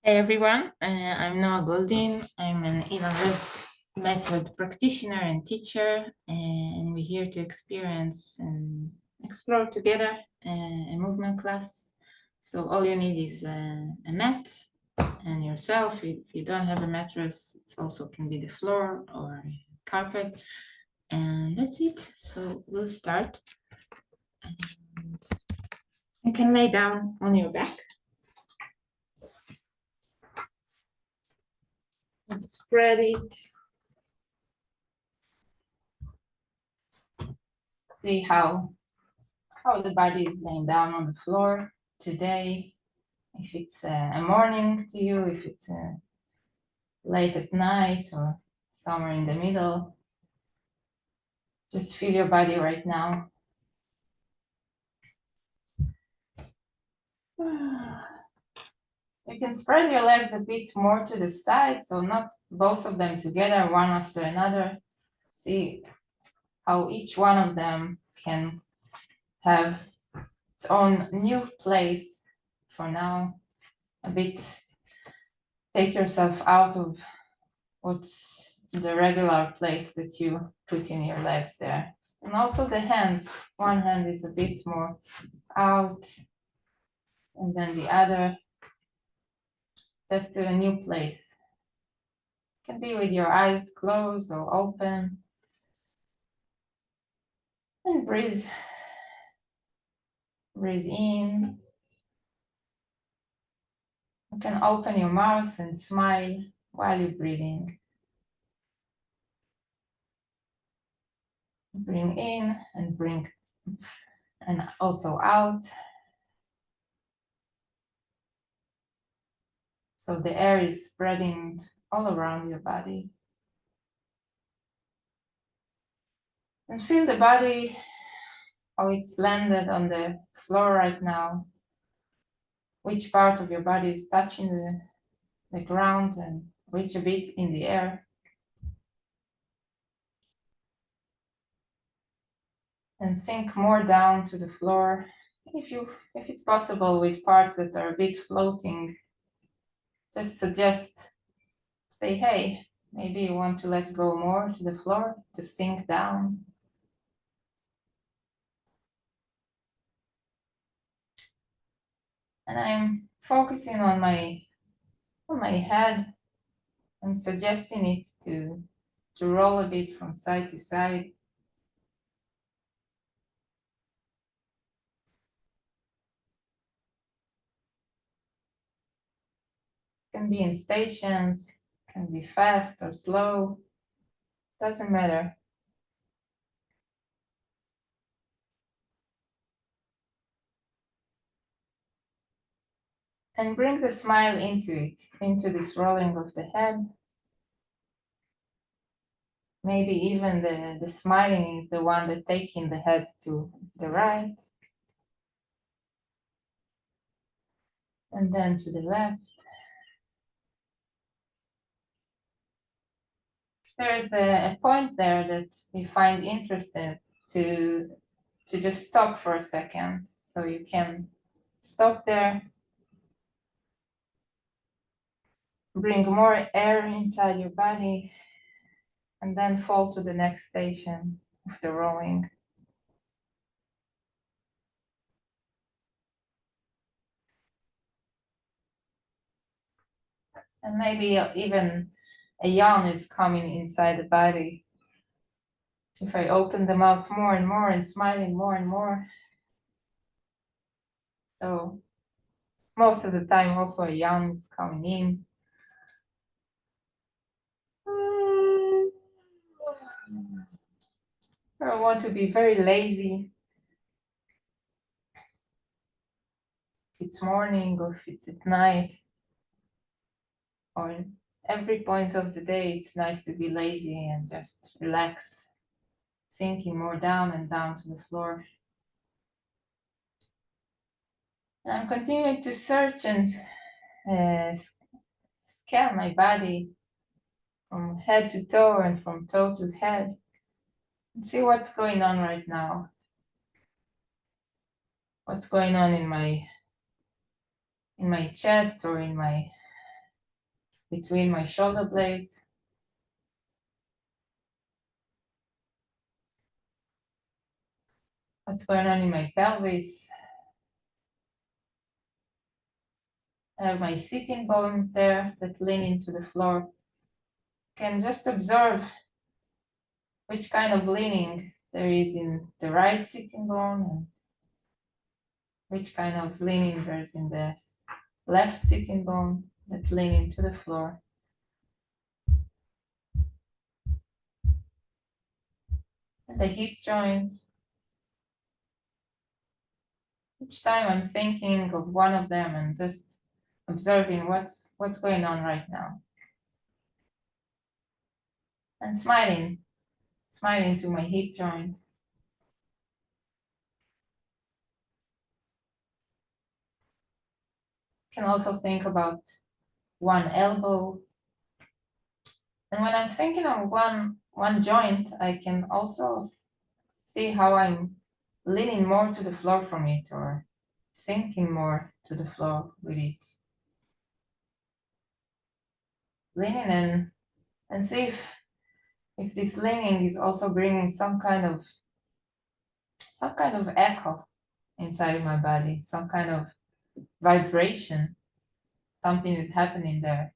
Hey everyone, I'm Noa Goldin. I'm an ILM method practitioner and teacher, and we're here to experience and explore together a movement class. So all you need is a mat and yourself. If you don't have a mattress, it also can be the floor or carpet, and that's it. So we'll start. And you can lay down on your back. And spread it. See how the body is laying down on the floor today. If it's a morning to you, if it's late at night or somewhere in the middle, just feel your body right now. You can spread your legs a bit more to the side, so not both of them together, one after another. See how each one of them can have its own new place for now. A bit, take yourself out of what's the regular place that you put in your legs there. And also the hands. One hand is a bit more out, and then the other just to a new place. It can be with your eyes closed or open. And breathe. Breathe in. You can open your mouth and smile while you're breathing. Bring in and bring and also out. So the air is spreading all around your body. And feel the body, how it's landed on the floor right now. Which part of your body is touching the ground and which a bit in the air. And sink more down to the floor. If it's possible, with parts that are a bit floating, just suggest, say, hey, maybe you want to let go more to the floor, to sink down. And I'm focusing on my head. I'm suggesting it to roll a bit from side to side. Can be in stations, can be fast or slow, doesn't matter. And bring the smile into it, into this rolling of the head. Maybe even the smiling is the one that taking the head to the right. And then to the left. There's a point there that we find interesting to just stop for a second. So you can stop there. Bring more air inside your body. And then fall to the next station of the rolling. And maybe even a yawn is coming inside the body. If I open the mouth more and more and smiling more and more. So most of the time also a yawn is coming in. I want to be very lazy. If it's morning or if it's at night. Or every point of the day, it's nice to be lazy and just relax. Sinking more down and down to the floor. And I'm continuing to search and scan my body from head to toe and from toe to head and see what's going on right now. What's going on in my chest or in my between my shoulder blades. What's going on in my pelvis? I have my sitting bones there that lean into the floor. Can just observe which kind of leaning there is in the right sitting bone and which kind of leaning there's in the left sitting bone that lean into the floor. And the hip joints. Each time I'm thinking of one of them and just observing what's going on right now. And smiling to my hip joints. Can also think about one elbow. And when I'm thinking of one joint, I can also see how I'm leaning more to the floor from it or sinking more to the floor with it. Leaning and see if this leaning is also bringing some kind of echo inside my body, some kind of vibration, something is happening there.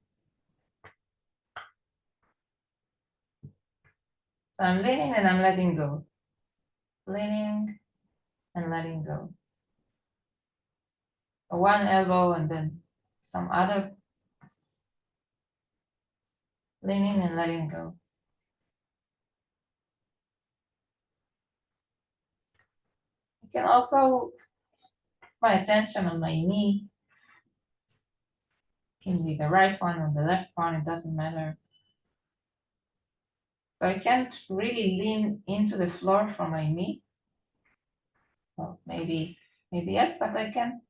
So I'm leaning and I'm letting go. Leaning and letting go. One elbow and then some other. Leaning and letting go. I can also put my attention on my knee. Can be the right one or the left one, it doesn't matter. So I can't really lean into the floor from my knee. Well, maybe yes, but I can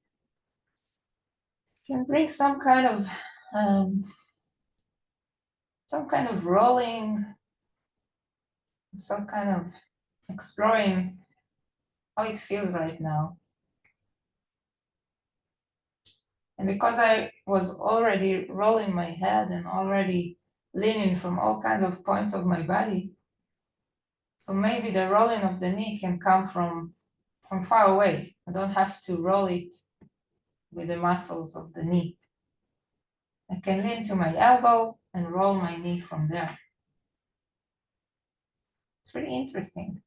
bring some kind of rolling, some kind of exploring how it feels right now. And because I was already rolling my head and already leaning from all kinds of points of my body, so maybe the rolling of the knee can come from far away. I don't have to roll it with the muscles of the knee. I can lean to my elbow and roll my knee from there. It's really interesting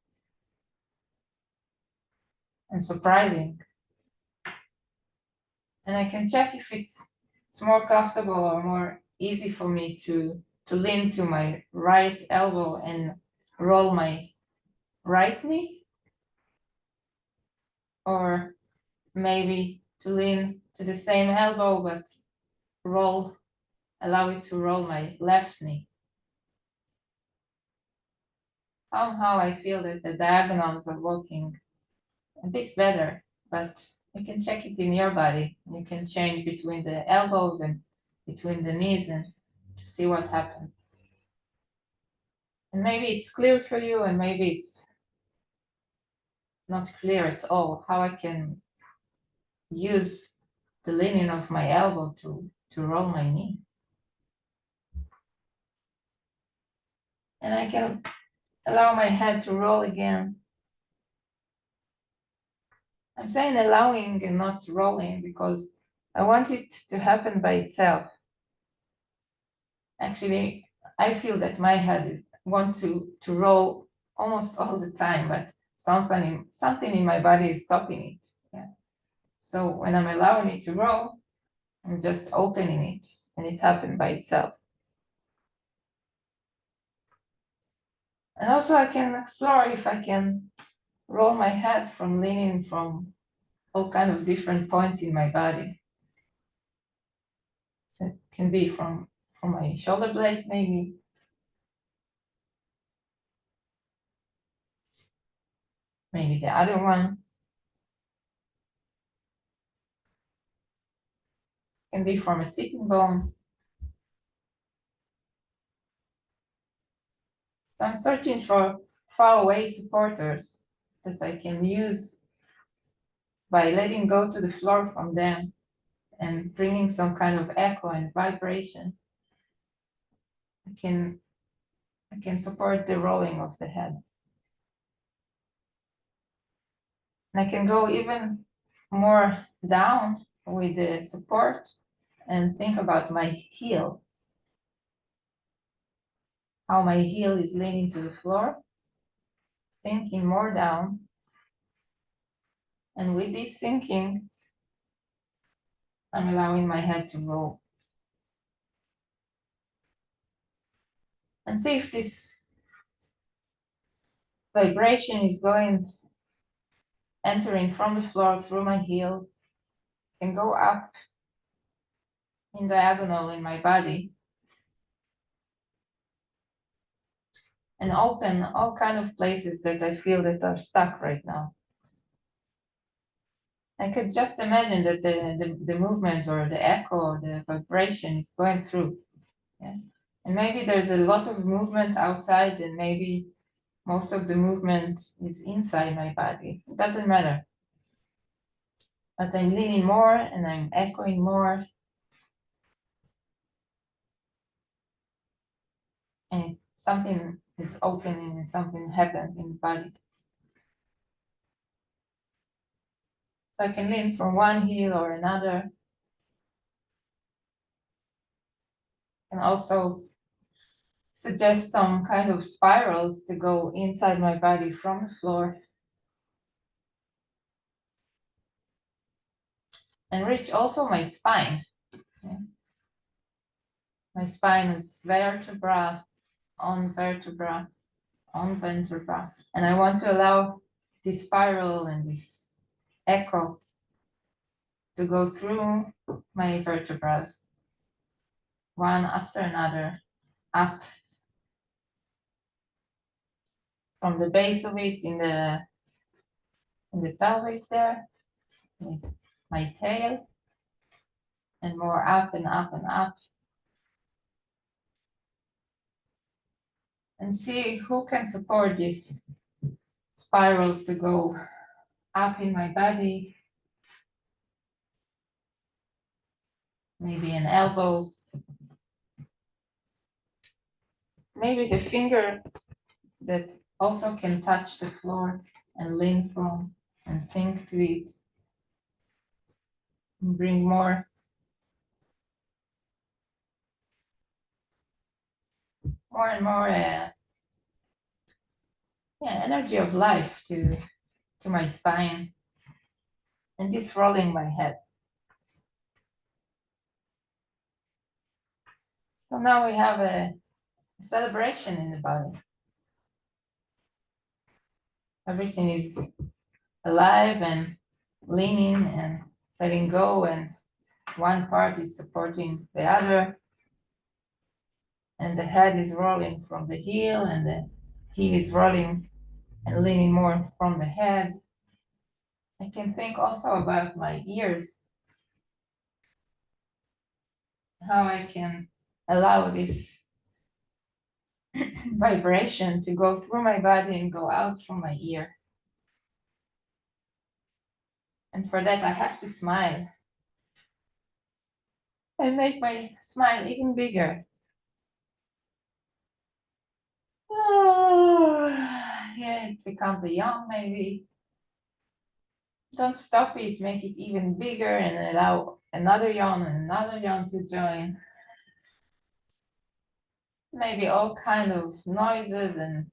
and surprising. And I can check if it's more comfortable or more easy for me to lean to my right elbow and roll my right knee, or maybe to lean to the same elbow but allow it to roll my left knee. Somehow I feel that the diagonals are working a bit better, but you can check it in your body. You can change between the elbows and between the knees and to see what happens. And maybe it's clear for you and maybe it's not clear at all how I can use the leaning of my elbow to roll my knee. And I can allow my head to roll again. I'm saying allowing and not rolling because I want it to happen by itself. Actually, I feel that my head want to roll almost all the time, but something in my body is stopping it. Yeah. So when I'm allowing it to roll, I'm just opening it and it happened by itself. And also I can explore if I can roll my head from leaning from all kind of different points in my body. So it can be from my shoulder blade, maybe. Maybe the other one. Can be from a sitting bone. So I'm searching for far away supporters that I can use by letting go to the floor from them and bringing some kind of echo and vibration I can support the rolling of the head. And I can go even more down with the support and think about my heel, how my heel is leaning to the floor, sinking more down. And with this sinking, I'm allowing my head to roll. And see if this vibration is entering from the floor through my heel and go up in diagonal in my body and open all kind of places that I feel that are stuck right now. I could just imagine that the movement or the echo or the vibration is going through. Yeah? And maybe there's a lot of movement outside and maybe most of the movement is inside my body. It doesn't matter. But I'm leaning more and I'm echoing more. And something is opening and something happened in the body. So I can lean from one heel or another. And also suggest some kind of spirals to go inside my body from the floor. And reach also my spine. Yeah. My spine is vertebra on vertebra on vertebra. And I want to allow this spiral and this echo to go through my vertebrae, one after another, up from the base of it in the pelvis there, with my tail, and more up and up and up. And see who can support these spirals to go up in my body. Maybe an elbow. Maybe the fingers that also can touch the floor and lean from and sink to it. And bring more and more energy of life to my spine and this rolling my head. So now we have a celebration in the body. Everything is alive and leaning and letting go, and one part is supporting the other, and the head is rolling from the heel, and the heel is rolling and leaning more from the head. I can think also about my ears, how I can allow this vibration to go through my body and go out from my ear. And for that, I have to smile and make my smile even bigger. Yeah, it becomes a yawn maybe. Don't stop it, make it even bigger and allow another yawn and another yawn to join. Maybe all kind of noises and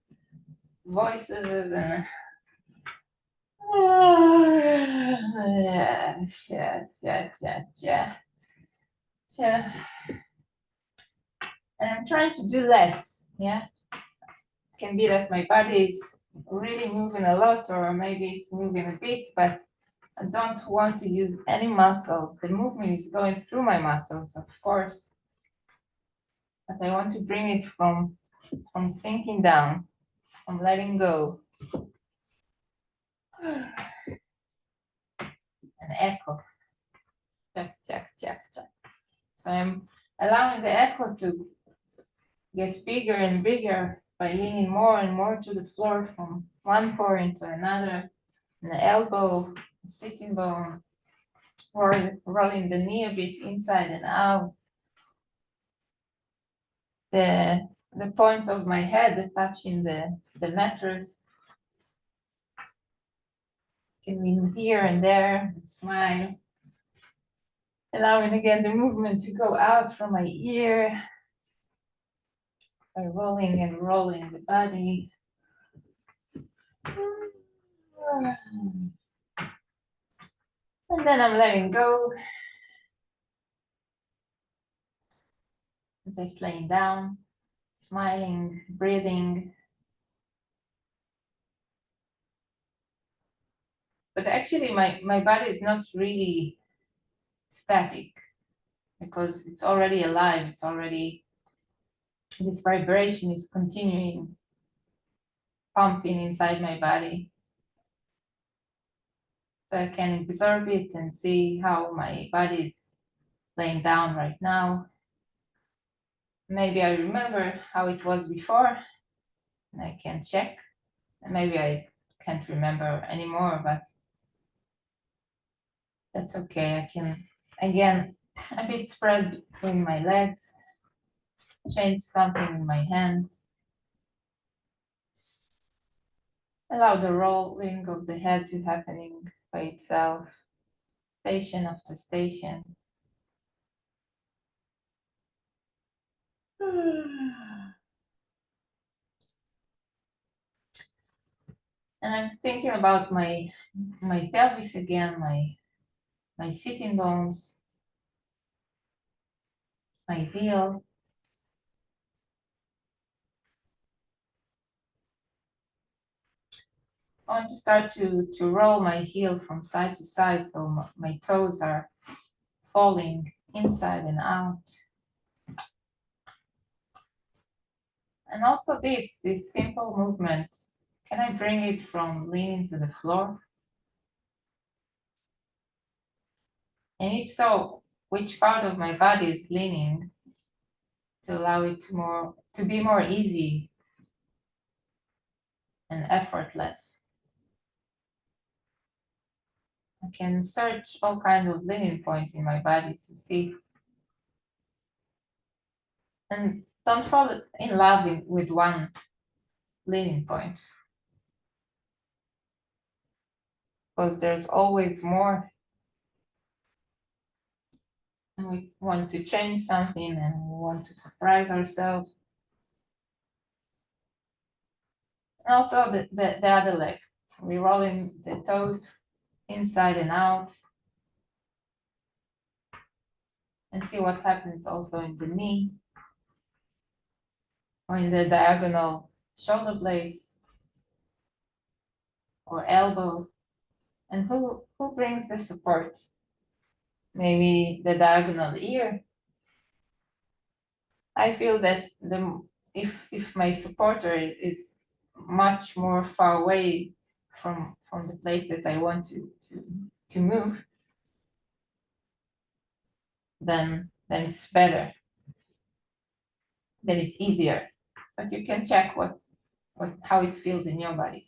voices and yeah. And I'm trying to do less, yeah. It can be that my body is really moving a lot, or maybe it's moving a bit, but I don't want to use any muscles. The movement is going through my muscles, of course, but I want to bring it from sinking down, from letting go. An echo. Check, check, check, check. So I'm allowing the echo to get bigger and bigger by leaning more and more to the floor from one point to another, an elbow, sitting bone, or rolling the knee a bit inside and out. the point of my head touching the mattress. Can lean here and there and smile. Allowing again the movement to go out from my ear by rolling and rolling the body. And then I'm letting go. Just laying down, smiling, breathing. But actually my body is not really static because it's already alive. It's already, this vibration is continuing, pumping inside my body. So I can observe it and see how my body is laying down right now. Maybe I remember how it was before, and I can check. And maybe I can't remember anymore, but that's okay. I can, again, a bit spread between my legs, change something in my hands. Allow the rolling of the head to happening by itself, station after station. And I'm thinking about my pelvis again, my sitting bones, my heel. I want to start to roll my heel from side to side so my toes are falling inside and out. And also this simple movement, can I bring it from leaning to the floor? And if so, which part of my body is leaning to allow it to be more easy and effortless? I can search all kinds of leaning points in my body to see. And don't fall in love with one leaning point, because there's always more. And we want to change something and we want to surprise ourselves. And also the other leg. We're rolling the toes inside and out. And see what happens also in the knee or in the diagonal shoulder blades or elbow. And who brings the support? Maybe the diagonal ear. I feel that if my supporter is much more far away from the place that I want to move, then it's better, then it's easier. But you can check how it feels in your body.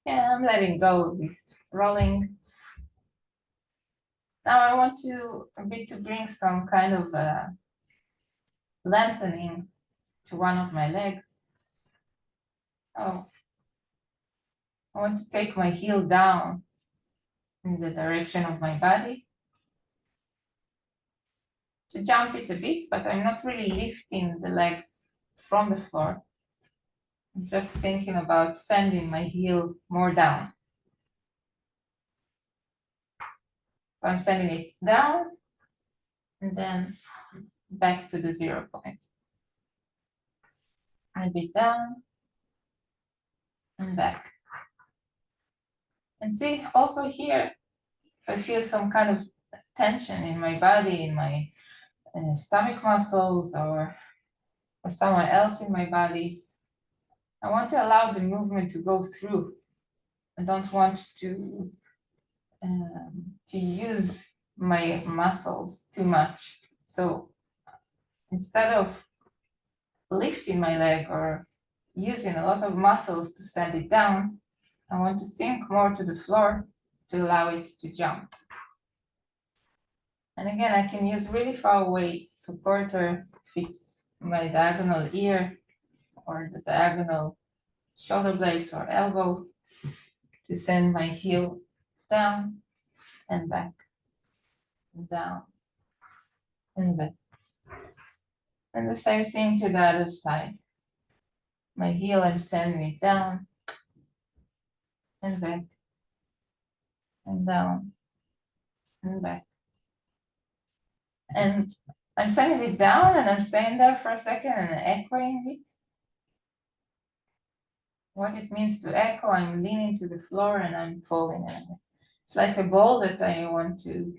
Yeah, I'm letting go of this rolling. Now I want to bring some kind of lengthening to one of my legs. Oh, I want to take my heel down in the direction of my body, to jump it a bit, but I'm not really lifting the leg from the floor. I'm just thinking about sending my heel more down. So I'm sending it down and then back to the 0 point. A bit down and back. And see, also here, if I feel some kind of tension in my body, in my stomach muscles or somewhere else in my body, I want to allow the movement to go through. I don't want to use my muscles too much. So instead of lifting my leg or using a lot of muscles to send it down, I want to sink more to the floor to allow it to jump. And again, I can use really far away supporter if it's my diagonal ear or the diagonal shoulder blades or elbow to send my heel down and back, and down and back. And the same thing to the other side. My heel, I'm sending it down and back and down and back. And I'm sending it down and I'm staying there for a second and echoing it. What it means to echo, I'm leaning to the floor and I'm falling in it. It's like a ball that I want to,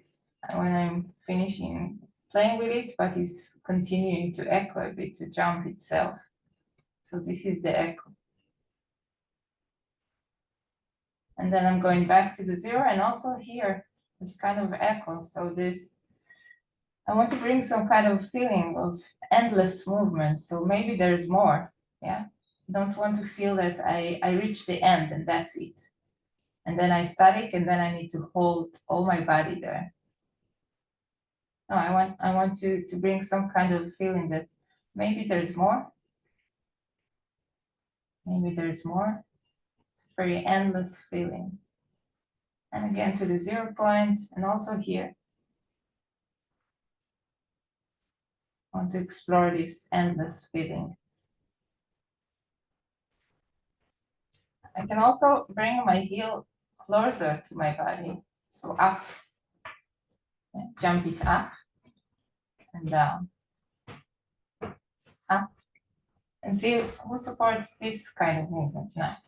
when I'm finishing playing with it, but it's continuing to echo a bit, to jump itself. So this is the echo. And then I'm going back to the zero, and also here, there's kind of echo. So this, I want to bring some kind of feeling of endless movement. So maybe there's more, yeah? Don't want to feel that I reach the end and that's it. And then I static and then I need to hold all my body there. No, I want to bring some kind of feeling that maybe there's more. Maybe there's more. It's a very endless feeling. And again to the 0 point and also here. I want to explore this endless feeling. I can also bring my heel closer to my body. So up, jump it up and down, up. And see who supports this kind of movement now.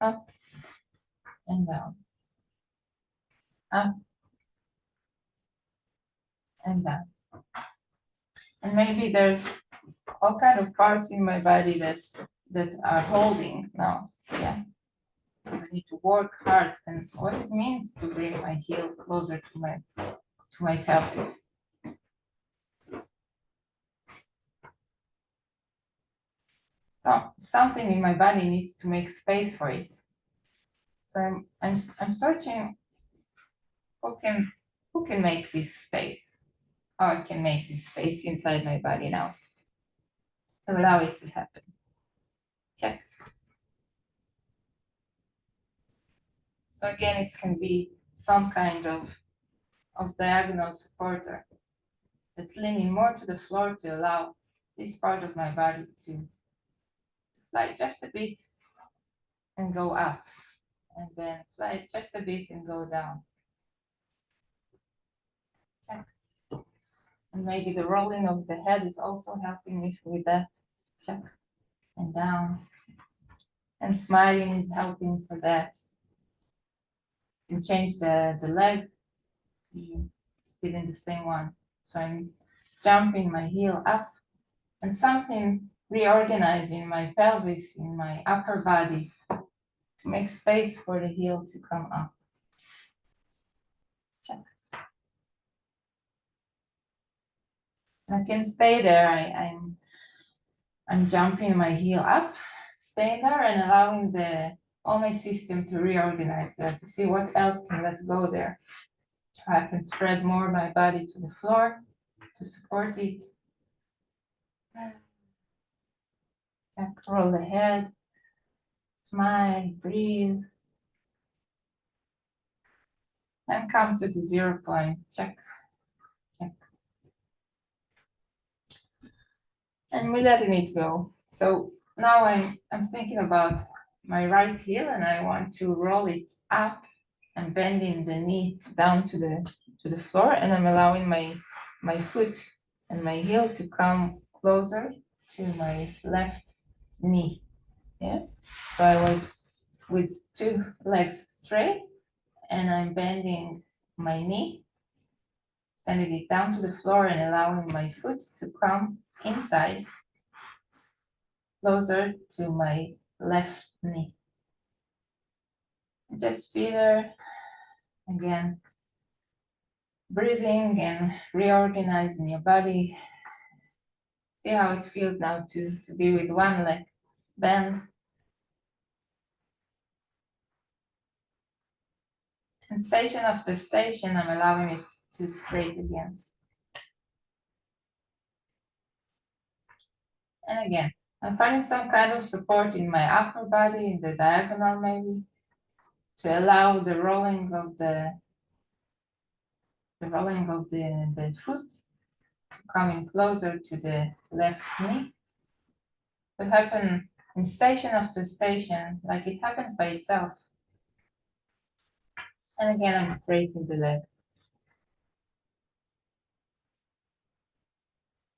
Up and down, up and down. And maybe there's all kind of parts in my body that are holding now, yeah. Because I need to work hard, and what it means to bring my heel closer to my pelvis. So something in my body needs to make space for it. So I'm searching who can make this space. How I can make this space inside my body now to allow it to happen. Check. So again, it can be some kind of diagonal supporter that's leaning more to the floor to allow this part of my body to fly just a bit and go up, and then fly just a bit and go down. Check. And maybe the rolling of the head is also helping me with that. Check. And down. And smiling is helping for that. And change the leg. Still in the same one. So I'm jumping my heel up and something reorganizing my pelvis in my upper body to make space for the heel to come up. Check. I can stay there. I'm jumping my heel up, staying there and allowing all my system to reorganize there to see what else can let go there. I can spread more my body to the floor to support it. Check, roll the head, smile, breathe. And come to the 0 point, check, check. And we're letting it go. So now I'm thinking about my right heel and I want to roll it up and bending the knee down to the floor, and I'm allowing my foot and my heel to come closer to my left knee. Yeah. So I was with 2 legs straight and I'm bending my knee, sending it down to the floor and allowing my foot to come inside, closer to my left knee. Just be there again, breathing and reorganizing your body. See how it feels now to be with one leg bent. And station after station, I'm allowing it to straight again. And again, I'm finding some kind of support in my upper body, in the diagonal maybe, to allow the rolling of the foot coming closer to the left knee to happen in station after station, like it happens by itself. And again, I'm straightening the leg.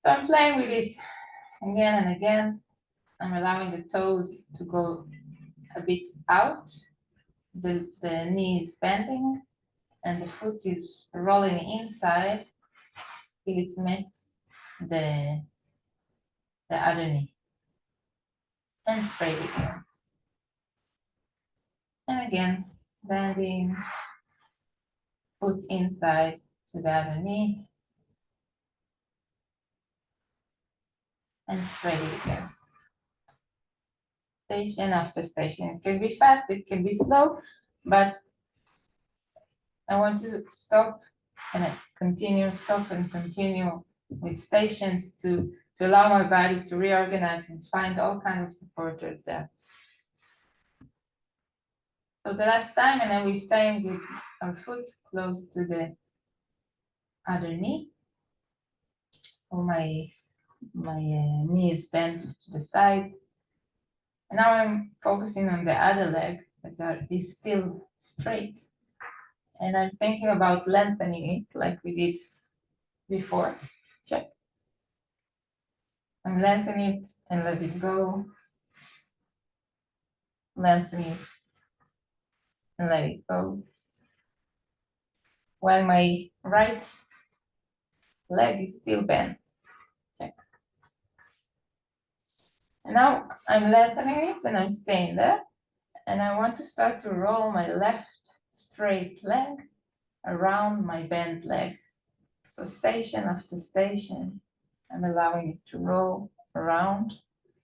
So I'm playing with it again and again. I'm allowing the toes to go a bit out. The knee is bending and the foot is rolling inside till it meets the other knee. And straight again. And again, bending, foot inside to the other knee. And straight again. Station after station. It can be fast, it can be slow, but I want to stop and continue, stop and continue with stations to allow my body to reorganize and find all kinds of supporters there. So the last time, and then we staying with our foot close to the other knee. So my knee is bent to the side. And now I'm focusing on the other leg that is still straight. And I'm thinking about lengthening it like we did before. Check. I'm lengthening it and let it go. Lengthen it and let it go. While my right leg is still bent. Check. And now I'm lengthening it and I'm staying there. And I want to start to roll my left straight leg around my bent leg. So station after station, I'm allowing it to roll around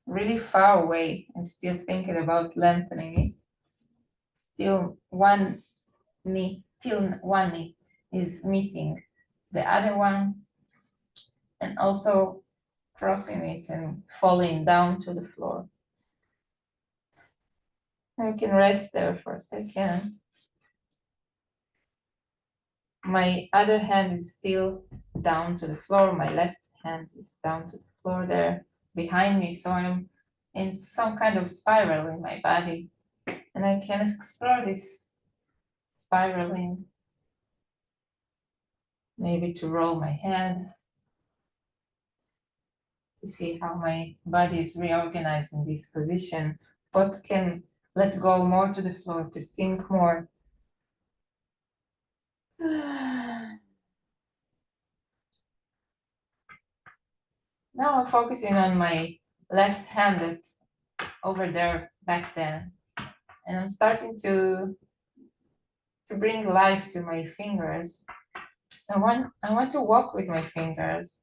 really far away. I'm still thinking about lengthening it. Still one knee, till one knee is meeting the other one, and also crossing it and falling down to the floor. I can rest there for a second. My other hand is still down to the floor. My left hand is down to the floor there behind me. So I'm in some kind of spiral in my body. And I can explore this spiraling. Maybe to roll my head. To see how my body is reorganized in this position. What can let go more to the floor, to sink more. Now I'm focusing on my left hand that's over there back then. And I'm starting to bring life to my fingers. I want to walk with my fingers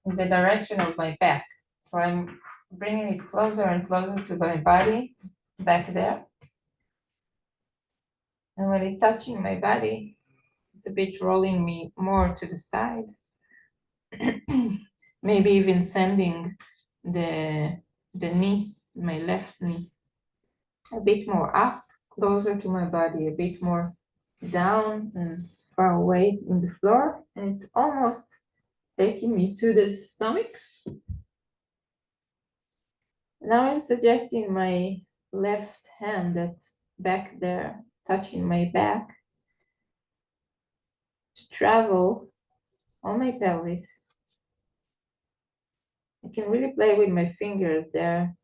in the direction of my back. So I'm bringing it closer and closer to my body back there. And when it's touching my body, it's a bit rolling me more to the side. Maybe even sending the knee, my left knee, a bit more up, closer to my body, a bit more down and far away in the floor. And it's almost taking me to the stomach. Now I'm suggesting my left hand that's back there, touching my back, to travel on my pelvis. I can really play with my fingers there,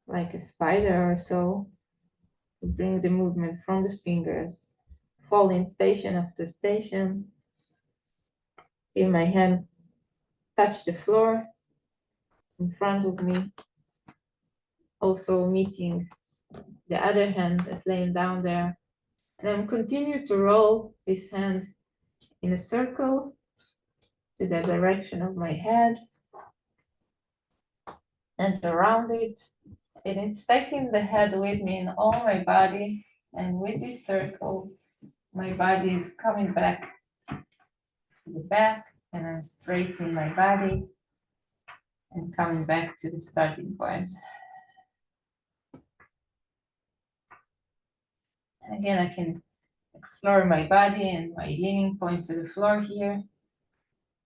like a spider or so, to bring the movement from the fingers, falling station after station, till my hand touch the floor in front of me, also meeting the other hand that's laying down there. And I'm continue to roll this hand in a circle to the direction of my head and around it. And it's taking the head with me in all my body. And with this circle, my body is coming back to the back, and I'm straightening my body and coming back to the starting point. And again, I can explore my body and my leaning point to the floor here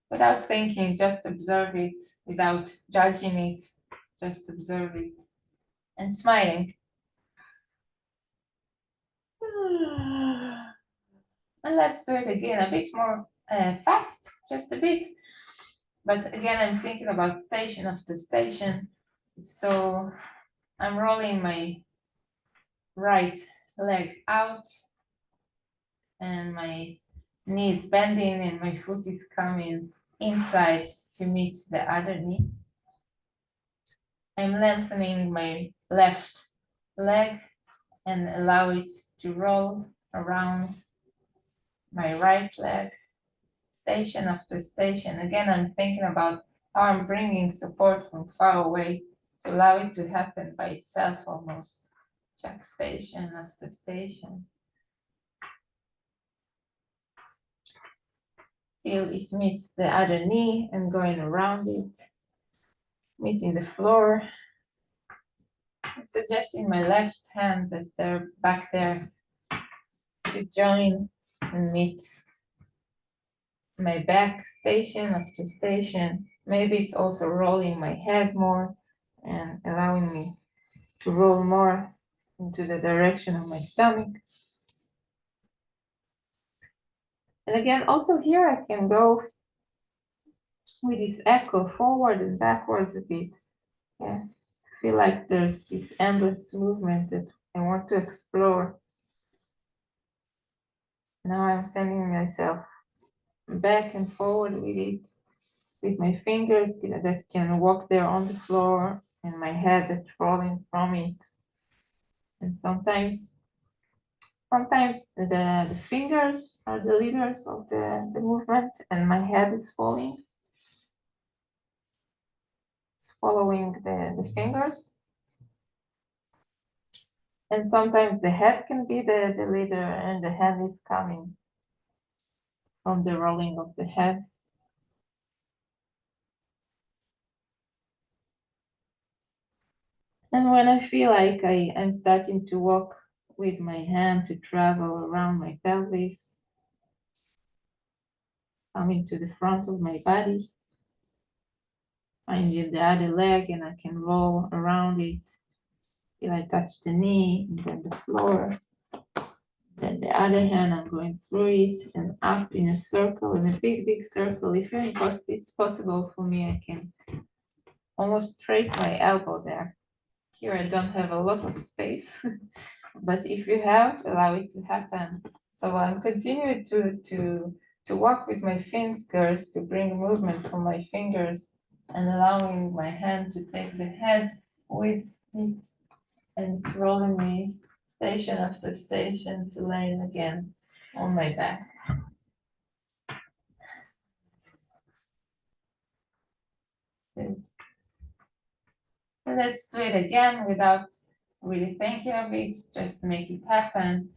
without thinking, just observe it without judging it, just observe it and smiling. And let's do it again a bit more fast, just a bit. But again, I'm thinking about station after station. So I'm rolling my right leg out and my knee is bending and my foot is coming inside to meet the other knee. I'm lengthening my left leg and allow it to roll around my right leg, station after station. Again, I'm thinking about how I'm bringing support from far away to allow it to happen by itself almost. Check station after station. Till it meets the other knee and going around it, meeting the floor. I'm suggesting my left hand that they're back there to join and meet my back station after station. Maybe it's also rolling my head more and allowing me to roll more into the direction of my stomach. And again, also here I can go with this echo forward and backwards a bit. Yeah, I feel like there's this endless movement that I want to explore. Now I'm sending myself back and forward with it, with my fingers that can walk there on the floor and my head that's rolling from it. And sometimes the fingers are the leaders of the movement and my head is falling. It's following the fingers. And sometimes the head can be the leader and the head is coming from the rolling of the head. And when I feel like I'm starting to walk with my hand to travel around my pelvis, coming to the front of my body, finding the other leg and I can roll around it till I touch the knee and then the floor. Then the other hand, I'm going through it and up in a circle, in a big, big circle. If it's possible for me, I can almost straight my elbow there. Here I don't have a lot of space, but if you have, allow it to happen. So I'm continuing to walk with my fingers to bring movement from my fingers and allowing my hand to take the head with it, and it's rolling me station after station to land again on my back. Good. Let's do it again without really thinking of it, just make it happen.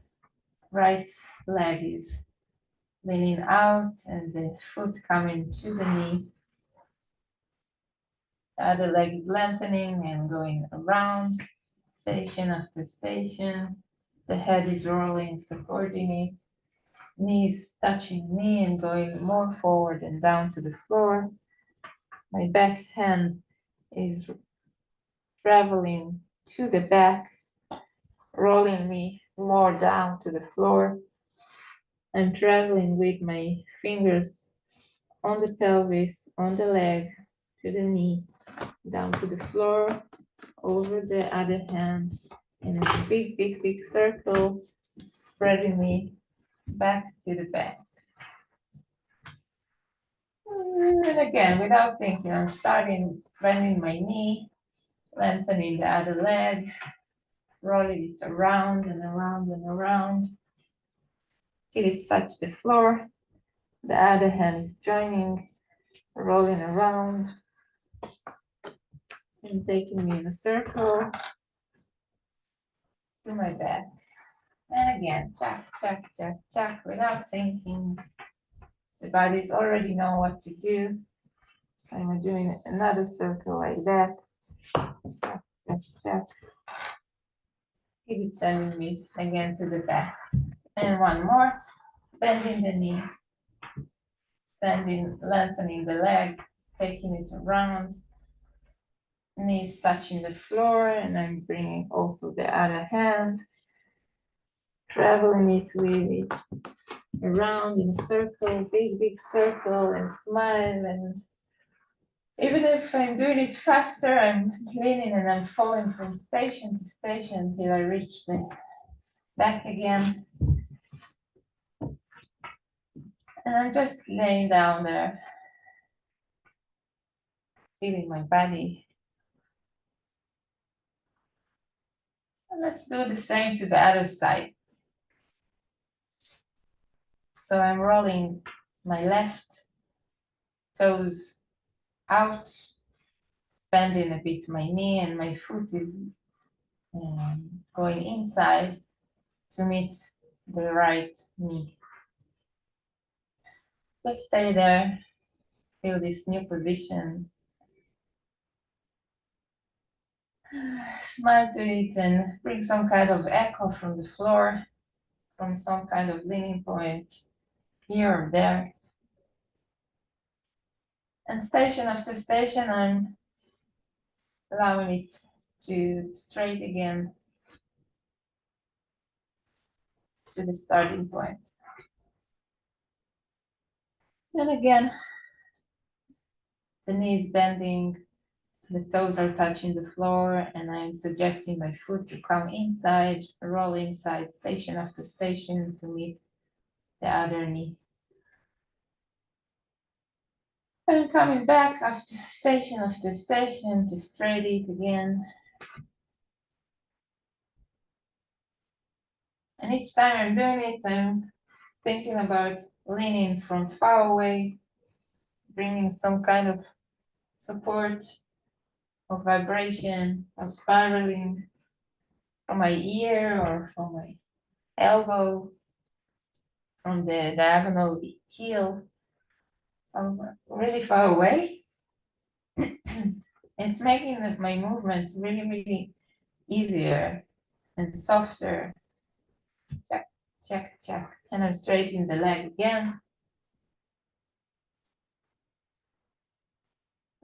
Right leg is leaning out and the foot coming to the knee. The other leg is lengthening and going around station after station. The head is rolling, supporting it. Knees touching knee and going more forward and down to the floor. My back hand is traveling to the back, rolling me more down to the floor. I'm traveling with my fingers on the pelvis, on the leg, to the knee, down to the floor, over the other hand, in a big, big, big circle, spreading me back to the back. And again, without thinking, I'm starting bending my knee, lengthening the other leg, rolling it around and around and around till it touches the floor. The other hand is joining, rolling around and taking me in a circle to my back. And again, check, check, check, check, without thinking. The bodies already know what to do. So I'm doing another circle like that. Check, check, check. Keep it sending me again to the back. And one more, bending the knee, standing, lengthening the leg, taking it around, knees touching the floor, and I'm bringing also the other hand, traveling it with it around in a circle, big, big circle, and smile. And even if I'm doing it faster, I'm leaning and I'm falling from station to station until I reach the back again. And I'm just laying down there, feeling my body. And let's do the same to the other side. So I'm rolling my left toes out, bending a bit my knee, and my foot is going inside to meet the right knee. Just stay there, feel this new position. Smile to it and bring some kind of echo from the floor, from some kind of leaning point here or there. And station after station, I'm allowing it to straight again to the starting point. And again, the knee is bending, the toes are touching the floor, and I'm suggesting my foot to come inside, roll inside station after station to meet the other knee. And coming back after station to straight it again. And each time I'm doing it, I'm thinking about leaning from far away, bringing some kind of support or vibration or spiraling from my ear or from my elbow, from the diagonal heel, somewhere really far away. It's making my movement really, really easier and softer. Check, check, check. And I'm straightening the leg again.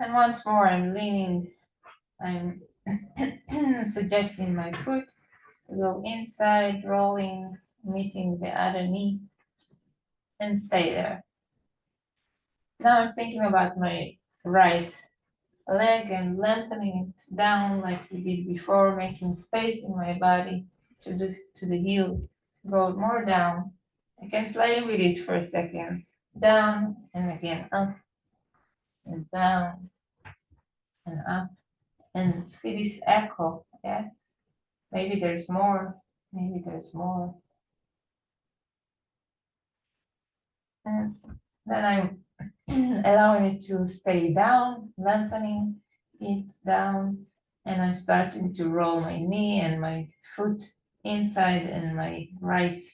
And once more, I'm leaning, I'm suggesting my foot to go inside, rolling, meeting the other knee, and stay there. Now I'm thinking about my right leg and lengthening it down like we did before, making space in my body to the heel, go more down. I can play with it for a second. Down and again up and down and up. And see this echo, yeah? Maybe there's more, maybe there's more. And then I'm allowing it to stay down, lengthening it down, and I'm starting to roll my knee and my foot inside, and my right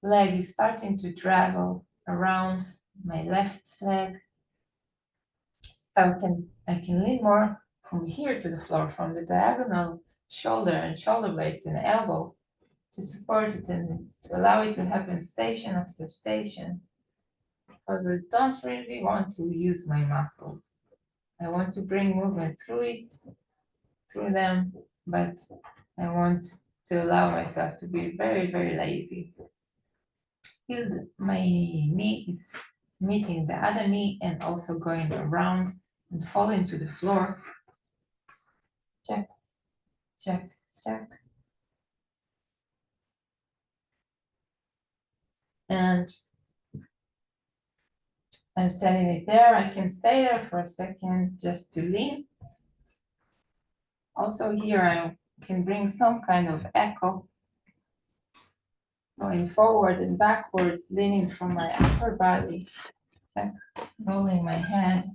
leg is starting to travel around my left leg. I can lean more from here to the floor, from the diagonal shoulder and shoulder blades and elbow, to support it and to allow it to happen station after station, because I don't really want to use my muscles. I want to bring movement through them, but I want to allow myself to be very, very lazy. Feel that my knee is meeting the other knee and also going around and falling to the floor. Check, check, check. And I'm setting it there. I can stay there for a second just to lean. Also here I can bring some kind of echo, going forward and backwards, leaning from my upper body. Check, rolling my head.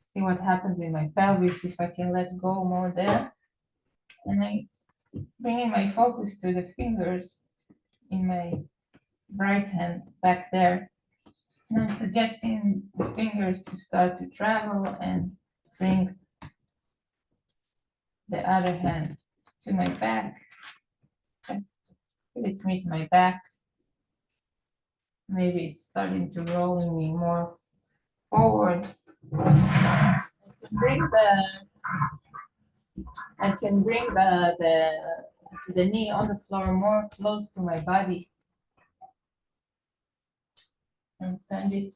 See what happens in my pelvis if I can let go more there. And I bringing my focus to the fingers in my right hand back there. And I'm suggesting the fingers to start to travel and bring the other hand to my back. Feel it meet my back. Maybe it's starting to roll me more forward. Bring the I can bring the knee on the floor more close to my body and send it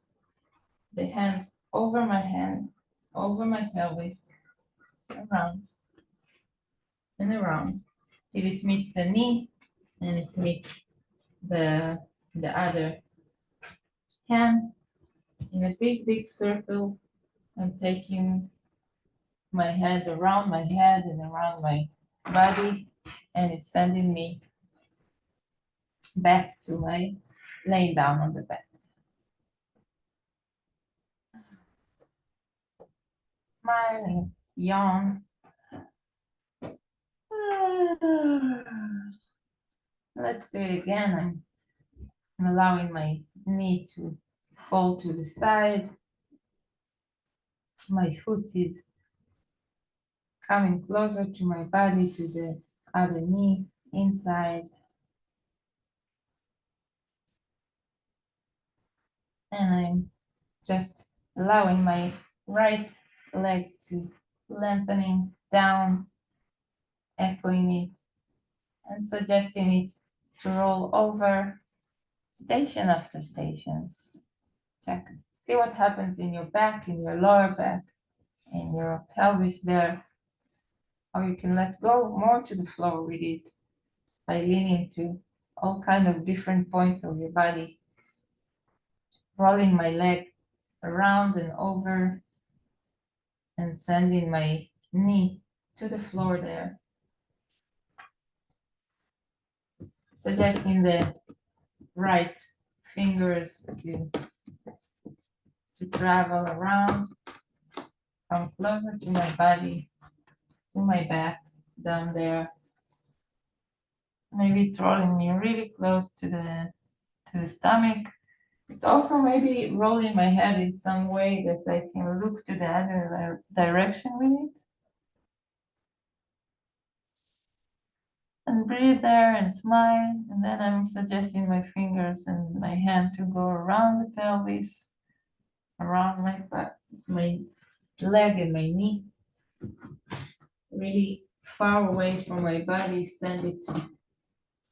the hand, over my pelvis, around and around till it meets the knee and it meets the other hand in a big circle. I'm taking my hand around my head and around my body, and it's sending me back to my laying down on the bed. Smile and yawn. Let's do it again. I'm allowing my knee to fall to the side. My foot is coming closer to my body, to the other knee inside. And I'm just allowing my right leg to lengthening down, echoing it, and suggesting it to roll over station after station. Check. See what happens in your back, in your lower back, in your pelvis there. How you can let go more to the floor with it by leaning to all kind of different points of your body. Rolling my leg around and over and sending my knee to the floor there. Suggesting the right fingers to travel around, come closer to my body, to my back, down there. Maybe it's rolling me really close to the stomach. It's also maybe rolling my head in some way that I can look to the other direction with it. And breathe there and smile. And then I'm suggesting my fingers and my hand to go around the pelvis, around my leg and my knee. Really far away from my body, send it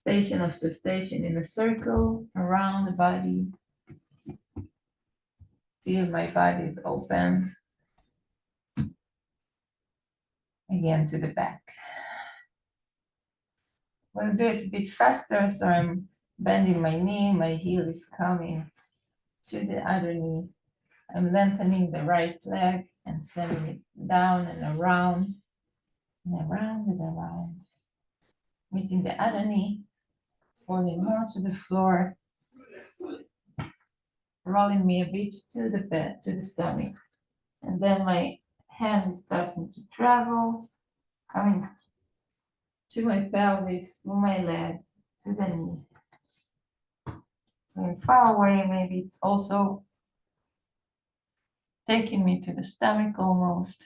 station after station in a circle around the body. Till my body is open. Again to the back. We'll do it a bit faster, so I'm bending my knee, my heel is coming to the other knee. I'm lengthening the right leg and sending it down and around and around and around. Meeting the other knee, falling more to the floor, rolling me a bit to the bed, to the stomach. And then my hand is starting to travel, coming to my pelvis, to my leg, to the knee. And far away, maybe it's also taking me to the stomach almost.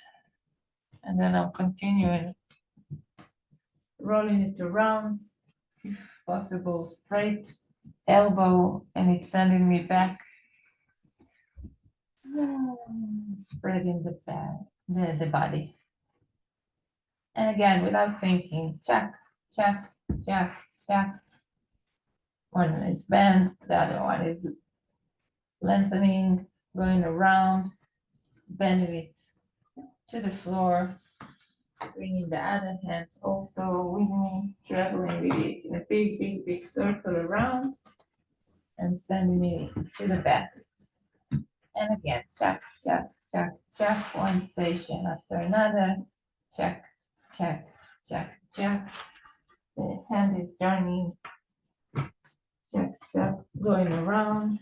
And then I'll continue rolling it around, if possible, straight elbow, and it's sending me back. Spreading the back, the body. And again, without thinking, check, check, check, check. One is bent, the other one is lengthening, going around, bending it to the floor, bringing the other hand also with me, traveling with it in a big circle around and sending me to the back. And again, check, check, check, check, one station after another, check, check, check, check. The hand is journeying, check, check, going around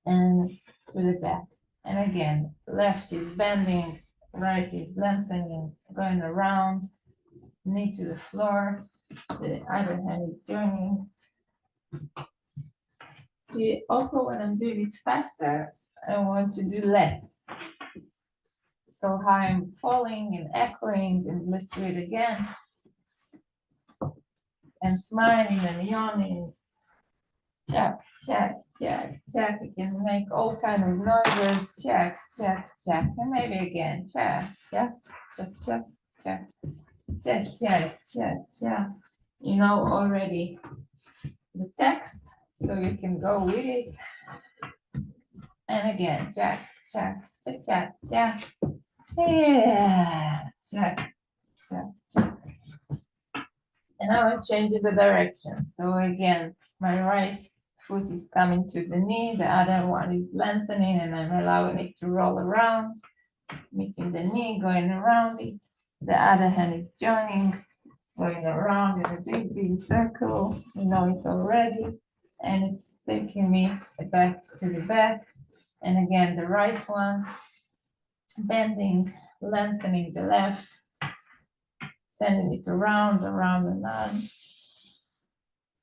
and to the back. And again, left is bending, right is lengthening, going around, knee to the floor, the other hand is joining. See, also when I'm doing it faster, I want to do less. So how I'm falling and echoing, and let's do it again. And smiling and yawning. Check, check, check, check. You can make all kind of noises. Check, check, check. And maybe again. Check, check, check, check, check. Check, check, check, check. You know already the text, so you can go with it. And again, check, check, check, check, check. Yeah, check, check, check. And now I'm changing the direction. So again, my right foot is coming to the knee, the other one is lengthening, and I'm allowing it to roll around, meeting the knee, going around it. The other hand is joining, going around in a big, big circle. You know it already. And it's taking me back to the back. And again, the right one, bending, lengthening the left, sending it around, around, and on.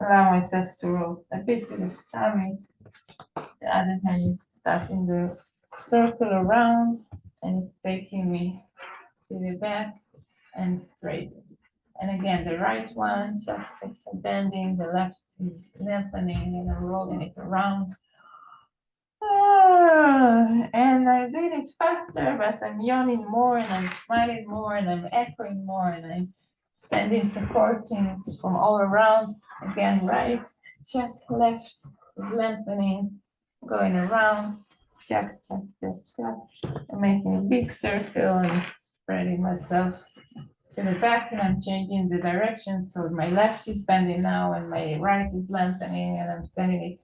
Allow myself to roll a bit to the stomach. The other hand is starting the circle around, and it's taking me to the back and straight. And again, the right one, just bending, the left is lengthening, and I'm rolling it around. And I'm doing it faster, but I'm yawning more, and I'm smiling more, and I'm echoing more, and I'm sending supporting from all around. Again, right, check, left is lengthening, going around, check, check, check, check. I'm making a big circle and spreading myself to the back, and I'm changing the direction. So my left is bending now, and my right is lengthening, and I'm sending it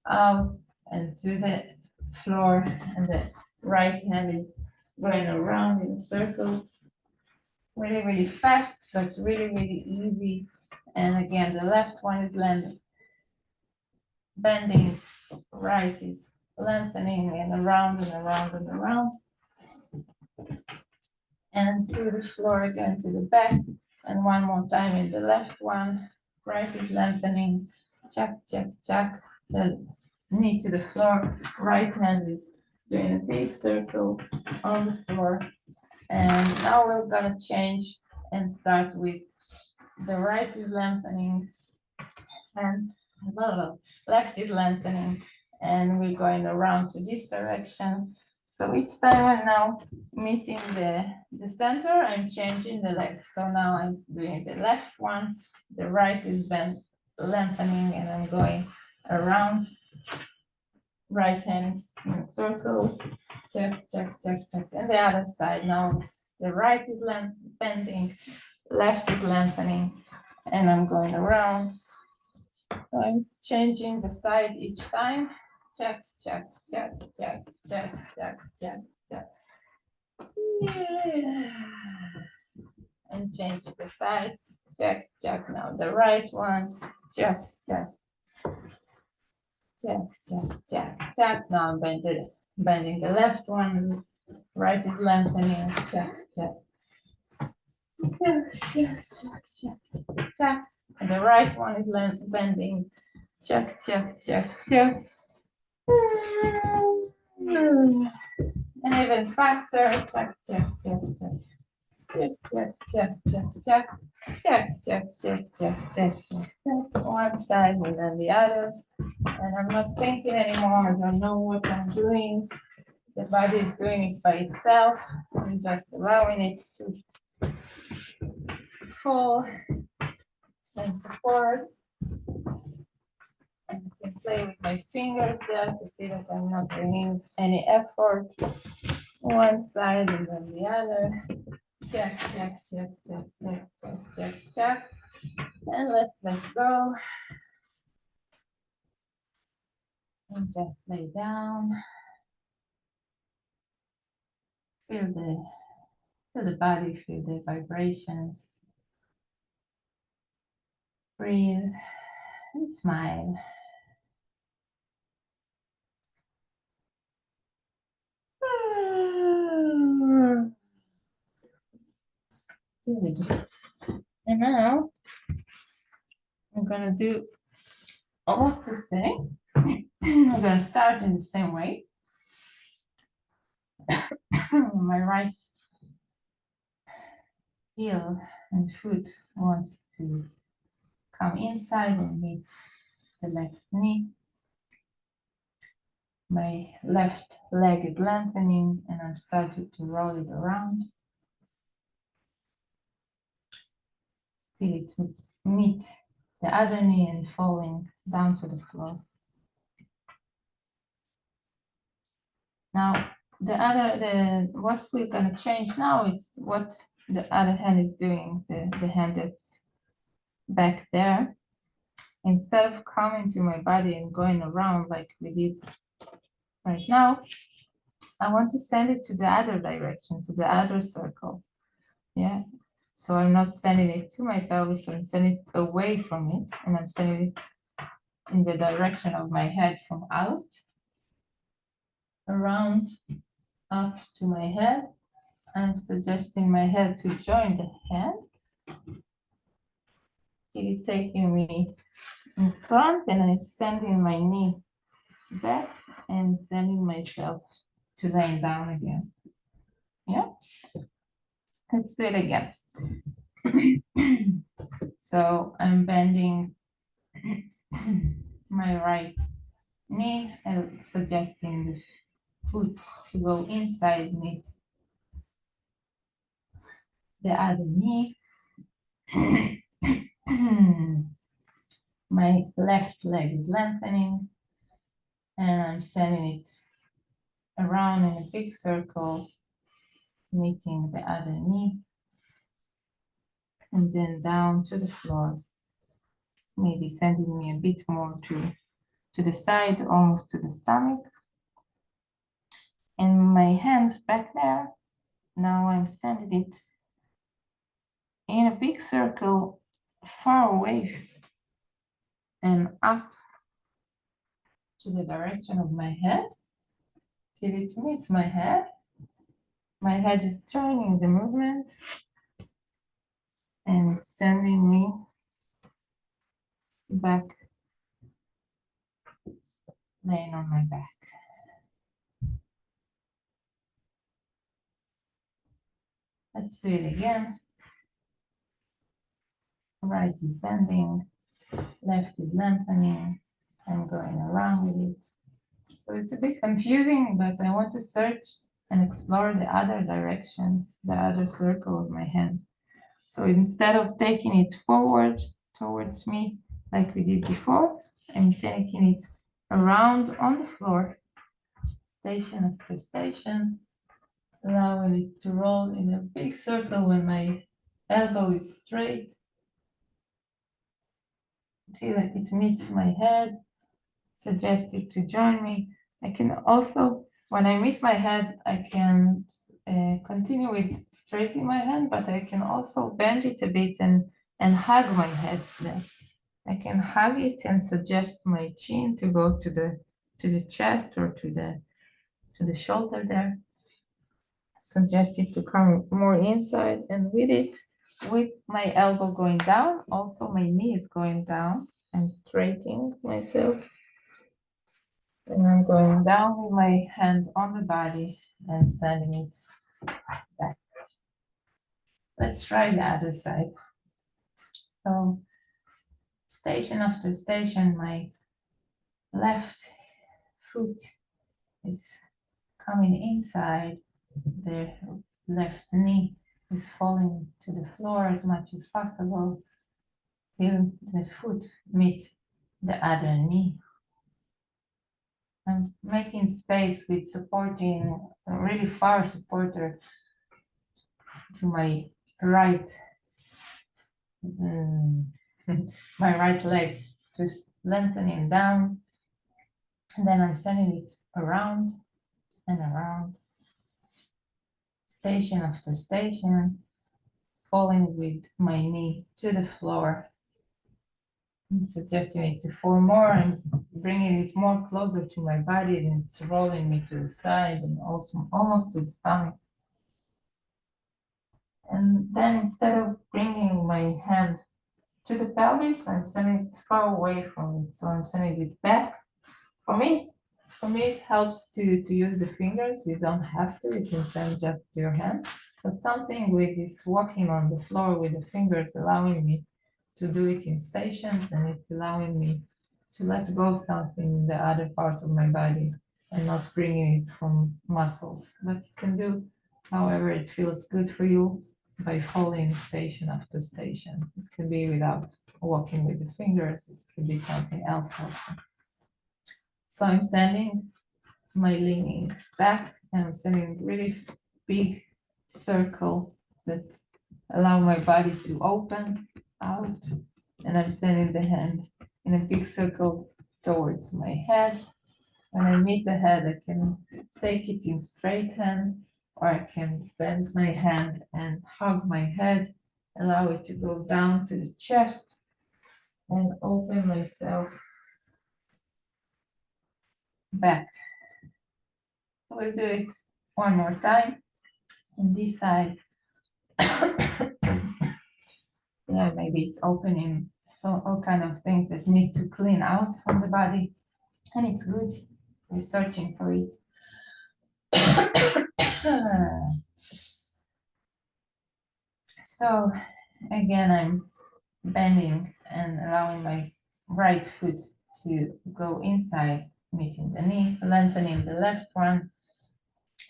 out and to the floor, and the right hand is going around in a circle. Really, really fast, but really, really easy. And again, the left one is bending, right is lengthening, and around and around and around. And to the floor again, to the back. And one more time in the left one, right is lengthening, check, check, check. The knee to the floor, right hand is doing a big circle on the floor. And now we're gonna change and start with the right is lengthening and left is lengthening, and we're going around to this direction. So each time I'm now meeting the center, I'm changing the leg. So now I'm doing the left one, the right is lengthening, and I'm going around, right hand in a circle, check, check, check, check. And the other side now, the right is bending, left is lengthening, and I'm going around. So I'm changing the side each time. Check, check, check, check, check, check, check, check. Yeah. And changing the side. Check, check. Now the right one. Check, check. Check, check, check, check. Now I'm bending the left one. Right is lengthening. Check, check. Check, check, check, check, check. And the right one is bending. Check, check, check, check. And even faster. Check, check, check, check. Check, check, check, check, check. Check, check, check, check, check, check. One side and then the other. And I'm not thinking anymore. I don't know what I'm doing. The body is doing it by itself. I'm just allowing it to fall and support. And I can play with my fingers there to see that I'm not bringing any effort. One side and then the other. Check, check, check, check, check, check, check, check. And let's let go. And just lay down. Feel the body, feel the vibrations. Breathe and smile. Good. And now I'm gonna do almost the same. I'm gonna start in the same way. My right heel and foot wants to come inside and meet the left knee. My left leg is lengthening and I'm starting to roll it around. Feel it to meet the other knee and falling down to the floor. Now, what we're gonna change now, it's what the other hand is doing, the hand that's back there. Instead of coming to my body and going around like we did right now, I want to send it to the other direction, to the other circle. Yeah. So I'm not sending it to my pelvis, I'm sending it away from it, and I'm sending it in the direction of my head from out, around, up to my head. I'm suggesting my head to join the hand. Till taking me in front, and it's sending my knee back and sending myself to laying down again. Yeah, let's do it again. So I'm bending my right knee and suggesting the foot to go inside, meet the other knee. My left leg is lengthening and I'm sending it around in a big circle, meeting the other knee, and then down to the floor. It's maybe sending me a bit more to the side, almost to the stomach. And my hand back there, now I'm sending it in a big circle far away and up to the direction of my head till it meets my head. My head is joining the movement and sending me back, laying on my back. Let's do it again. Right is bending, left is lengthening. I'm going around with it. So it's a bit confusing, but I want to search and explore the other direction, the other circle of my hand. So instead of taking it forward towards me like we did before, I'm taking it around on the floor, station after station, allowing it to roll in a big circle when my elbow is straight until it meets my head. Suggest it to join me. I can also, when I meet my head, I can continue with straightening my hand, but I can also bend it a bit and hug my head there. I can hug it and suggest my chin to go to the chest or to the shoulder there. Suggest it to come more inside, and with it, with my elbow going down, also my knee is going down. I'm straightening myself. And I'm going down with my hand on the body and sending it back. Let's try the other side. So station after station, my left foot is coming inside. The left knee is falling to the floor as much as possible till the foot meets the other knee. I'm making space with supporting a really far supporter to my right, my right leg, just lengthening down. And then I'm sending it around and around, station after station, falling with my knee to the floor, and suggesting it to fall more and bringing it more closer to my body, and it's rolling me to the side and also almost to the stomach. And then instead of bringing my hand to the pelvis, I'm sending it far away from it. So I'm sending it back. For me, it helps to use the fingers. You don't have to, you can send just your hand. But something with this walking on the floor with the fingers allowing me to do it in stations, and it's allowing me to let go something in the other part of my body and not bringing it from muscles. But you can do however it feels good for you by following station after station. It can be without walking with the fingers, it can be something else also. So I'm sending my leaning back, and I'm sending really big circle that allow my body to open out, and I'm sending the hand in a big circle towards my head. When I meet the head, I can take it in straight hand, or I can bend my hand and hug my head, allow it to go down to the chest, and open myself back. We'll do it one more time. On this side, yeah, maybe it's opening, so all kind of things that need to clean out from the body, and it's good. We're searching for it. So again, I'm bending and allowing my right foot to go inside, meeting the knee, lengthening the left one,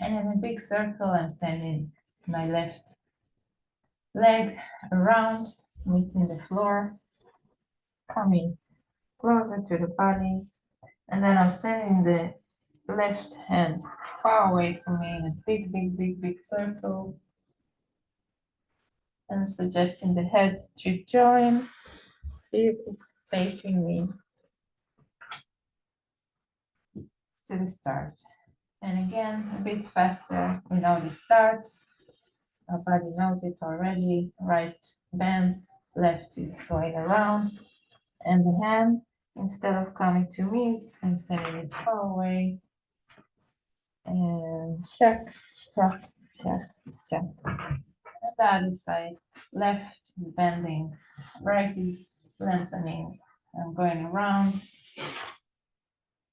and in a big circle, I'm sending my left leg around, meeting the floor, coming closer to the body, and then I'm sending the left hand far away from me in a big circle, and suggesting the head to join, see if it's taking me to the start. And again, a bit faster, we know the start, our body knows it already, right bend, left is going around, and the hand, instead of coming to me, I'm sending it far away, and check, check, check, check. And the other side, left is bending, right is lengthening. I'm going around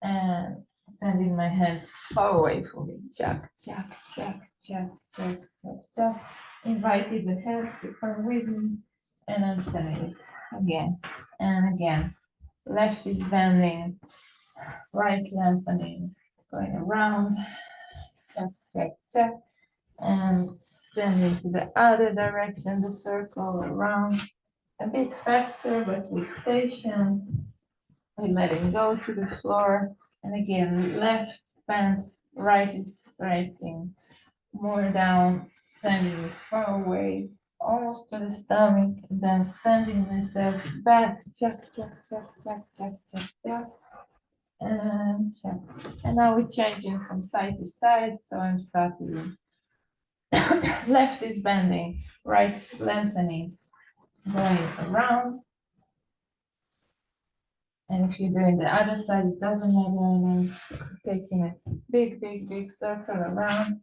and sending my hand far away from me. Check, check, check, check, check, check, check. Invited the head to come with me, and I'm sending it again and again. Left is bending, right lengthening, going around, check, check, check, and sending to the other direction, the circle around, a bit faster, but with station. We letting go to the floor, and again, left bend, right is straightening, more down, sending it far away, almost to the stomach, and then sending myself back, check, check, check, check, check, check, check, and check. And now we're changing from side to side, so I'm starting. Left is bending, right lengthening, going around. And if you're doing the other side, it doesn't matter. And I'm taking a big circle around,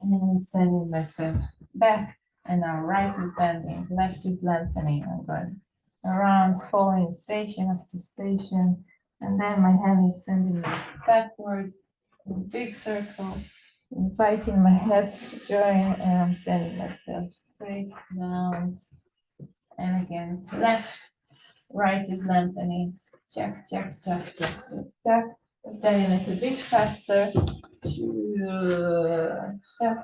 and then sending myself back. And now right is bending, left is lengthening. I'm going around, following station after station. And then my hand is sending me backwards, in a big circle, inviting my head to join, and I'm sending myself straight down. And again, left, right is lengthening. Check, check, check, check, check, check. Then a bit faster. Check.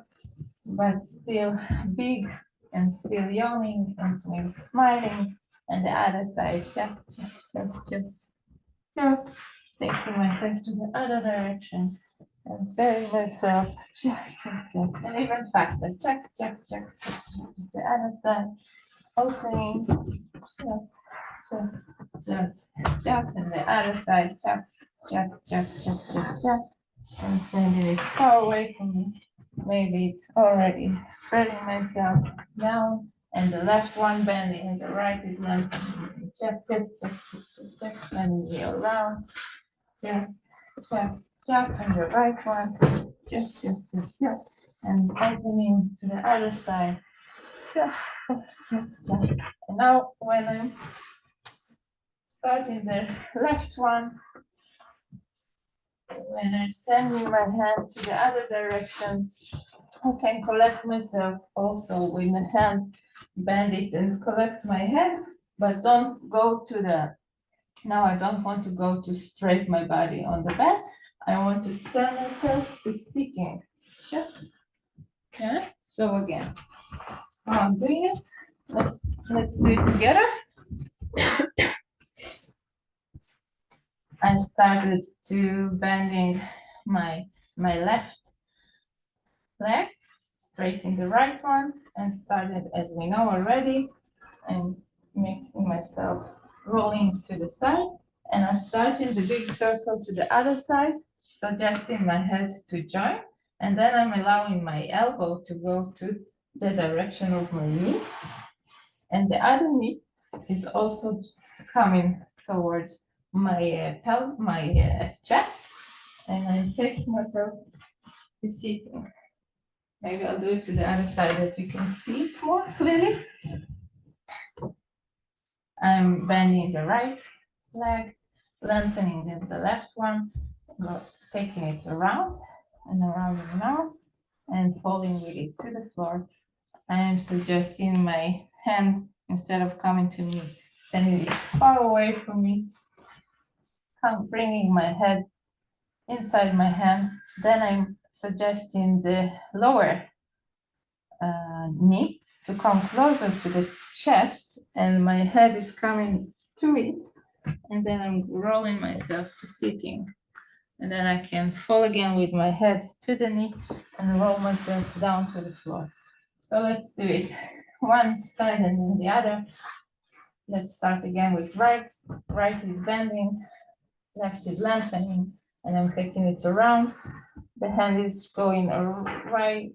But still big and still yawning and still smiling. And the other side, check, check, check, check, check. Taking myself to the other direction and setting myself, check, check, check, and even faster, check, check, check, check, check. The other side, opening, check, check, check, check, and the other side, check, check, check, check, check, check, and sending it far away from me. Maybe it's already spreading myself down, and the left one bending, and the right is lengthening. Check, check, check, check, check, check, sending me around. Check, check, check, and the right one. Check, check, check, check, and opening to the other side. And now when I'm starting the left one, when I'm sending my hand to the other direction, I can collect myself also with the hand, bend it and collect my head, but don't go to the, now I don't want to go to straight my body on the bed. I want to send myself to sitting. Yeah. Okay, so again, how I'm doing it, let's do it together. I started to bending my left leg, straighten the right one, and started, as we know already, and making myself rolling to the side. And I'm starting the big circle to the other side, suggesting my head to join. And then I'm allowing my elbow to go to the direction of my knee. And the other knee is also coming towards my chest. And I'm taking myself to sitting. Maybe I'll do it to the other side that you can see it more clearly. I'm bending the right leg, lengthening the left one, taking it around and around and around, and falling with it to the floor. I am suggesting my hand, instead of coming to me, sending it far away from me, bringing my head inside my hand. Then I'm suggesting the lower knee to come closer to the chest, and my head is coming to it, and then I'm rolling myself to sitting, and then I can fall again with my head to the knee and roll myself down to the floor. So let's do it one side and then the other. Let's start again with right is bending, left is lengthening, and I'm taking it around. The hand is going right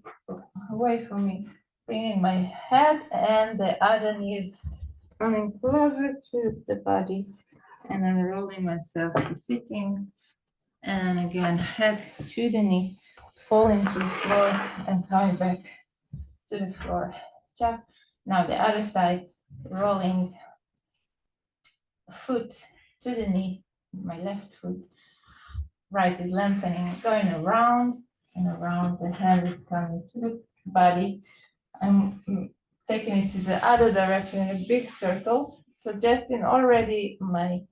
away from me, bringing my head, and the other knee is coming closer to the body, and I'm rolling myself to sitting, and again head to the knee, falling to the floor and coming back to the floor. Chop. Now the other side, rolling foot to the knee, my left foot, right is lengthening, going around and around. The hand is coming to the body. I'm taking it to the other direction in a big circle, suggesting already my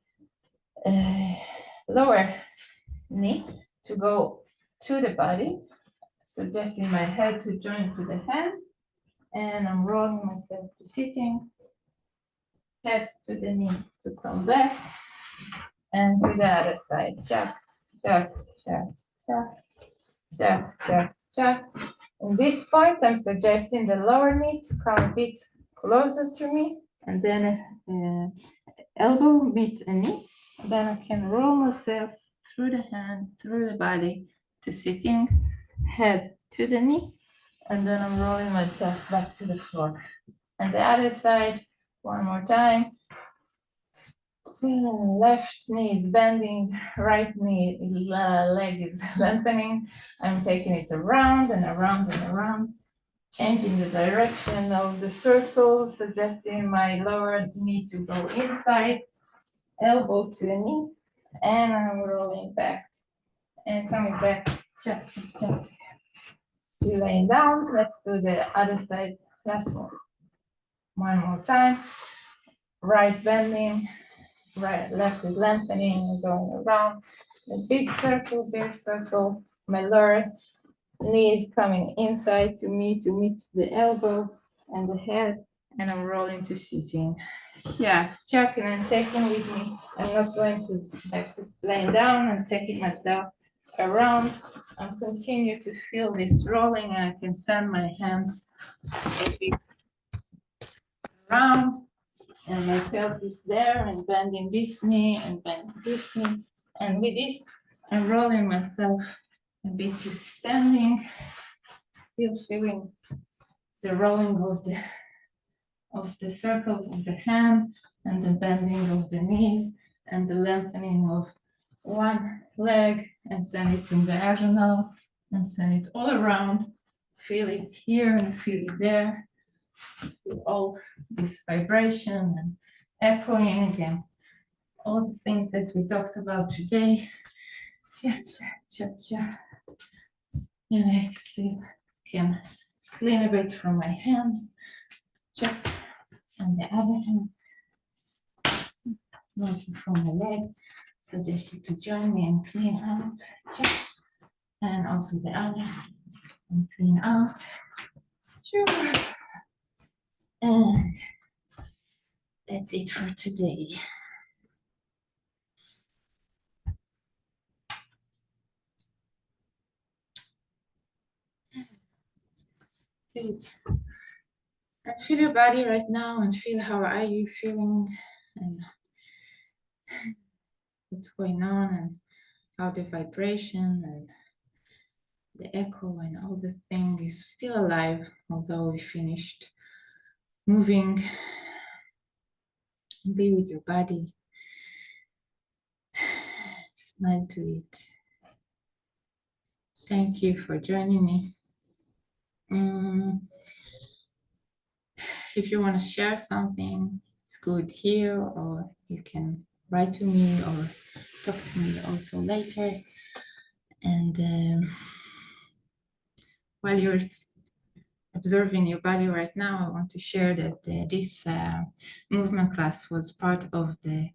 lower knee to go to the body, suggesting my head to join to the hand, and I'm rolling myself to sitting, head to the knee to come back, and to the other side. Chop, chop, chop, chop, chop, chop, chop. At this point, I'm suggesting the lower knee to come a bit closer to me, and then elbow meet a knee. Then I can roll myself through the hand, through the body to sitting, head to the knee, and then I'm rolling myself back to the floor. And the other side, one more time. Left knee is bending, right knee leg is lengthening. I'm taking it around and around and around, changing the direction of the circle, suggesting my lower knee to go inside, elbow to the knee, and I'm rolling back and coming back, chop, chop, to laying down. Let's do the other side last one more time. Right bending, right, left is lengthening, going around the big circle, my lower knee is coming inside to me to meet the elbow and the head, and I'm rolling to sitting. Yeah, chucking and taking with me. I'm not going to back to laying down. I'm taking myself around. I'm continue to feel this rolling, and I can send my hands a bit around, and my pelvis there, and bending this knee and bending this knee. And with this, I'm rolling myself a bit to standing, still feeling the rolling of the circles of the hand, and the bending of the knees, and the lengthening of one leg, and send it in diagonal, and send it all around, feel it here and feel it there. Feel all this vibration and echoing and all the things that we talked about today. Cha, cha, cha, cha. And exhale. Can clean a bit from my hands. Check. And the other hand. Also from my leg. Suggest you to join me and clean out. Check. And also the other. And clean out. Sure. And that's it for today. Good. And feel your body right now and feel how are you feeling and what's going on and how the vibration and the echo and all the thing is still alive, although we finished moving. And be with your body. Smile to it. Thank you for joining me. If you want to share something, it's good here, or you can write to me or talk to me also later. And while you're observing your body right now, I want to share that this movement class was part of the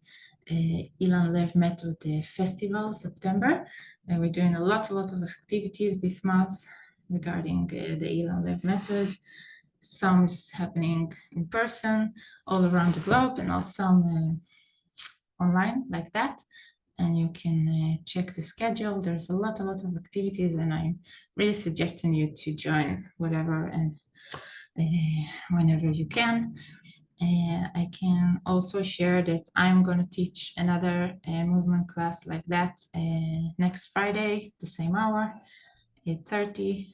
ILM Method Festival, September. And we're doing a lot of activities this month regarding the ILM Method. Some is happening in person all around the globe and also some online like that. And you can check the schedule. There's a lot of activities, and I'm really suggesting you to join whatever and whenever you can. I can also share that I'm going to teach another movement class like that next Friday, the same hour, 8:30.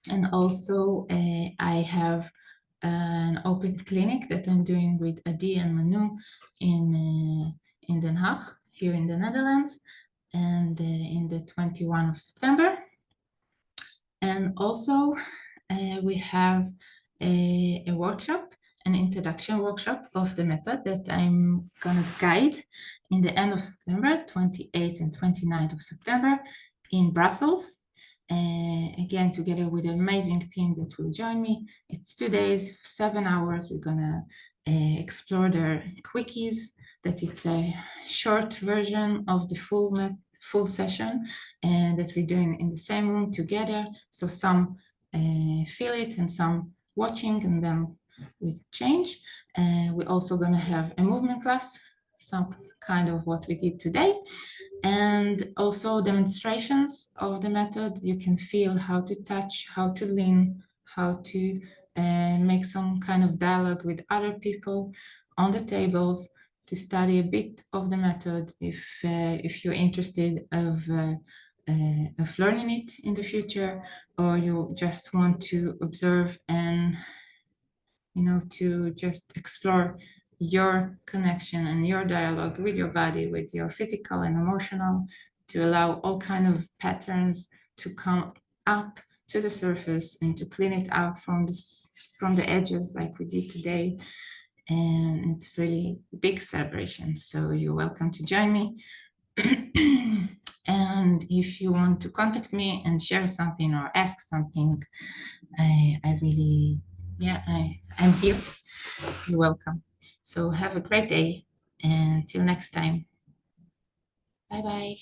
And also I have an open clinic that I'm doing with Adi and Manu in Den Haag, here in the Netherlands, and in the 21 of September. And also we have a workshop, an introduction workshop of the method that I'm gonna guide in the end of September, 28th and 29th of September in Brussels. Again, together with an amazing team that will join me. It's 2 days, 7 hours. We're gonna explore their quickies, that it's a short version of the full session and that we're doing in the same room together. So some feel it and some watching, and then we change. We're also gonna have a movement class, some kind of what we did today, and also demonstrations of the method. You can feel how to touch, how to lean, how to make some kind of dialogue with other people on the tables to study a bit of the method if you're interested of learning it in the future, or you just want to observe and to just explore your connection and your dialogue with your body, with your physical and emotional, to allow all kind of patterns to come up to the surface and to clean it out from the edges like we did today. And it's really big celebration, so you're welcome to join me. And if you want to contact me and share something or ask something, I really, I'm here. You're welcome. So have a great day, and till next time. Bye bye.